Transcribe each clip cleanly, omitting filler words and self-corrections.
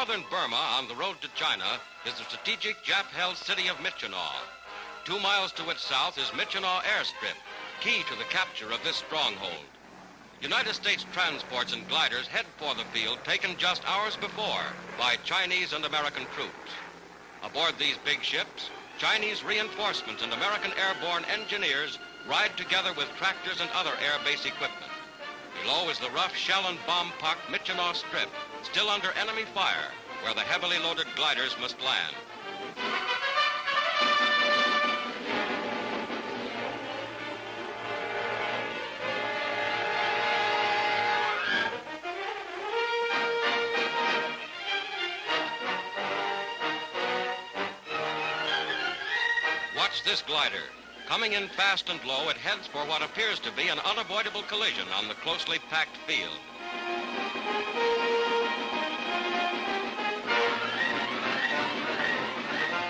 southern Burma, on the road to China, is the strategic Jap-held city of Myitkyina. 2 miles to its south is Myitkyina airstrip, key to the capture of this stronghold. United States transports and gliders head for the field taken just hours before by Chinese and American troops. Aboard these big ships, Chinese reinforcements and American airborne engineers ride together with tractors and other air base equipment. Below is the rough shell and bomb-pocked Myitkyina strip, still under enemy fire, where the heavily loaded gliders must land. Watch this glider. Coming in fast and low, it heads for what appears to be an unavoidable collision on the closely packed field.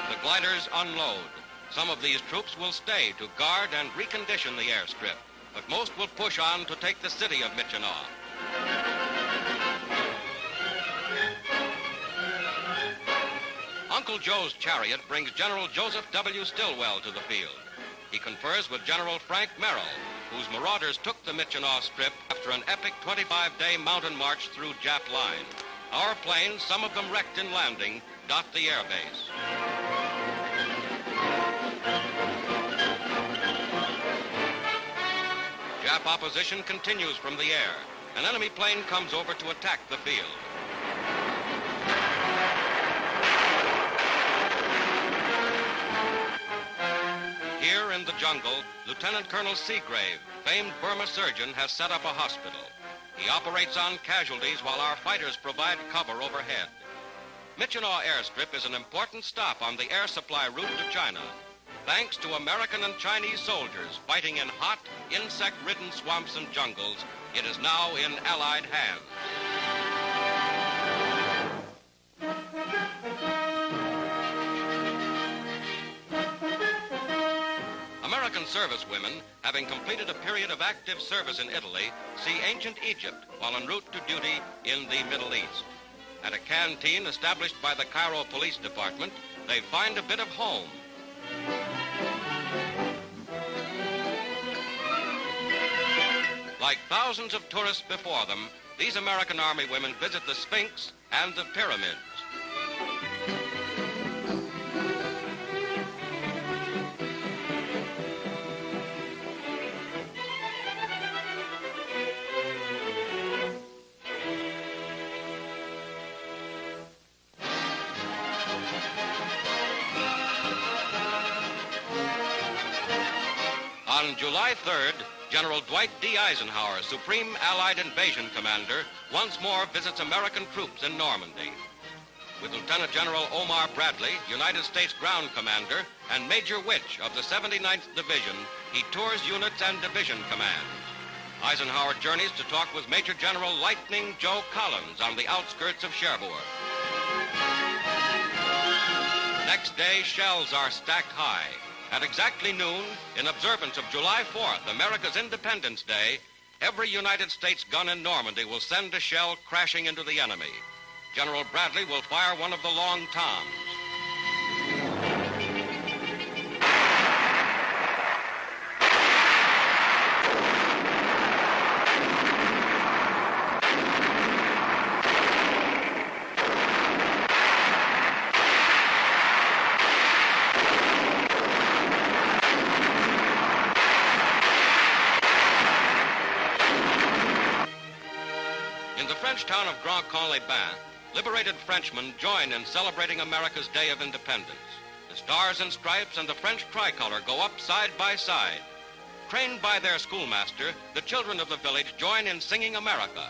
The gliders unload. Some of these troops will stay to guard and recondition the airstrip, but most will push on to take the city of Myitkyina. Uncle Joe's chariot brings General Joseph W. Stilwell to the field. He confers with General Frank Merrill, whose marauders took the Myitkyina strip after an epic 25-day mountain march through Jap line. Our planes, some of them wrecked in landing, dot the airbase. Jap opposition continues from the air. An enemy plane comes over to attack the field. Here in the jungle, Lieutenant Colonel Seagrave, famed Burma surgeon, has set up a hospital. He operates on casualties while our fighters provide cover overhead. Myitkyina airstrip is an important stop on the air supply route to China. Thanks to American and Chinese soldiers fighting in hot, insect-ridden swamps and jungles, it is now in Allied hands. American servicewomen, having completed a period of active service in Italy, see ancient Egypt while en route to duty in the Middle East. At a canteen established by the Cairo Police Department, they find a bit of home. Like thousands of tourists before them, these American Army women visit the Sphinx and the pyramids. On July 3rd, General Dwight D. Eisenhower, Supreme Allied Invasion Commander, once more visits American troops in Normandy. With Lieutenant General Omar Bradley, United States Ground Commander, and Major Witch of the 79th Division, he tours units and division commands. Eisenhower journeys to talk with Major General Lightning Joe Collins on the outskirts of Cherbourg. Next day, shells are stacked high. At exactly noon, in observance of July 4th, America's Independence Day, every United States gun in Normandy will send a shell crashing into the enemy. General Bradley will fire one of the long toms. Town of Grand-Con-les-Bains, liberated Frenchmen join in celebrating America's Day of Independence. The stars and stripes and the French tricolor go up side by side. Trained by their schoolmaster, the children of the village join in singing America.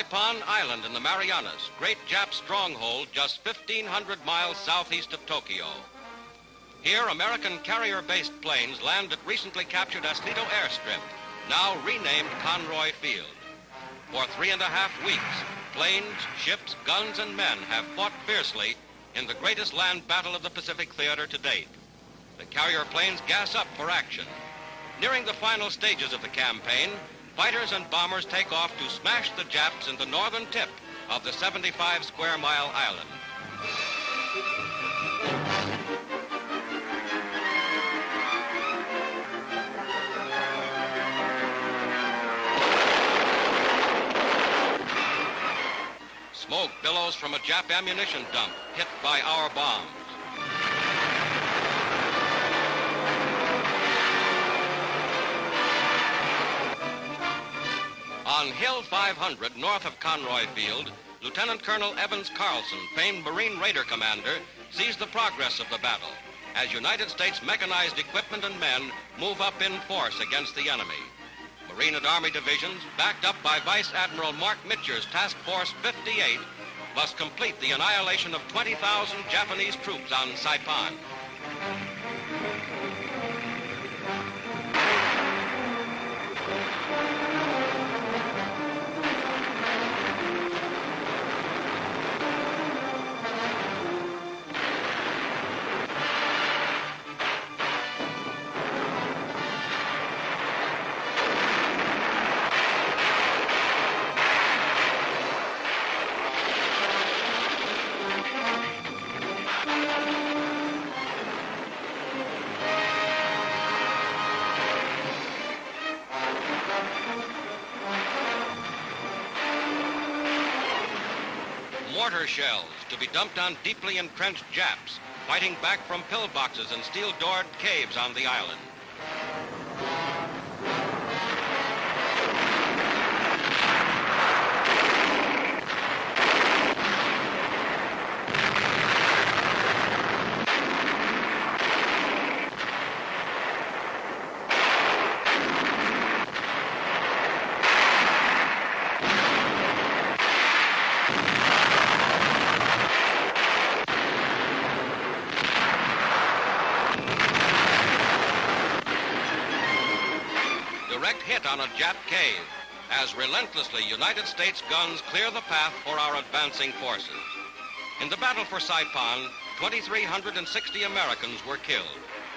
Saipan Island in the Marianas, great Jap stronghold just 1,500 miles southeast of Tokyo. Here, American carrier-based planes land at recently captured Aslito airstrip, now renamed Conroy Field. For 3.5 weeks, planes, ships, guns, and men have fought fiercely in the greatest land battle of the Pacific theater to date. The carrier planes gas up for action. Nearing the final stages of the campaign, fighters and bombers take off to smash the Japs in the northern tip of the 75-square-mile island. Smoke billows from a Jap ammunition dump hit by our bombs. On Hill 500, north of Conroy Field, Lieutenant Colonel Evans Carlson, famed Marine Raider commander, sees the progress of the battle as United States mechanized equipment and men move up in force against the enemy. Marine and Army divisions, backed up by Vice Admiral Mark Mitcher's Task Force 58, must complete the annihilation of 20,000 Japanese troops on Saipan. Mortar shells to be dumped on deeply entrenched Japs, fighting back from pillboxes and steel-doored caves on the island. Direct hit on a Jap cave as relentlessly United States guns clear the path for our advancing forces. In the battle for Saipan, 2,360 Americans were killed.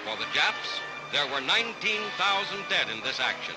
For the Japs, there were 19,000 dead in this action.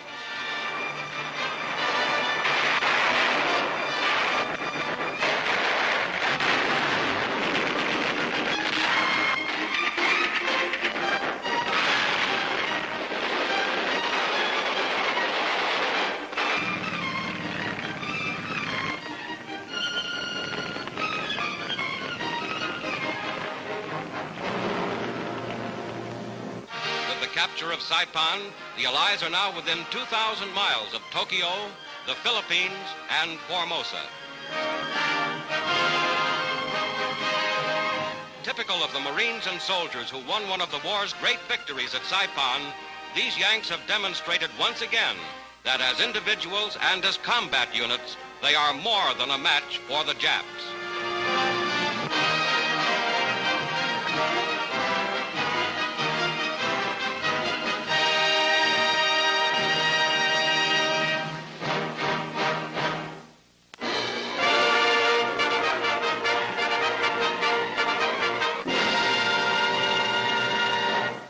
Capture of Saipan, the Allies are now within 2,000 miles of Tokyo, the Philippines, and Formosa. Typical of the Marines and soldiers who won one of the war's great victories at Saipan, these Yanks have demonstrated once again that as individuals and as combat units, they are more than a match for the Japs.